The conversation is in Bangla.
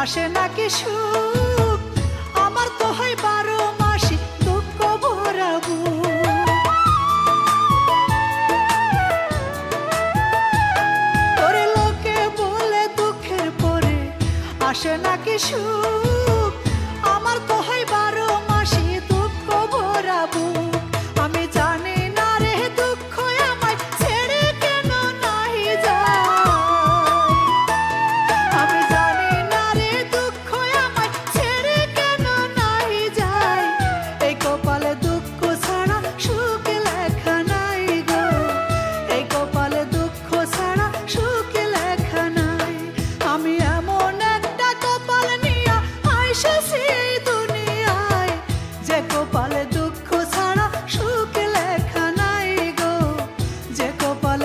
আসে নাকি সুখ, আমার তো হয় 12 মাসই দুঃখ ভরা বুক। ওরে লোকে বলে দুঃখের পরে আসে নাকি সুখ,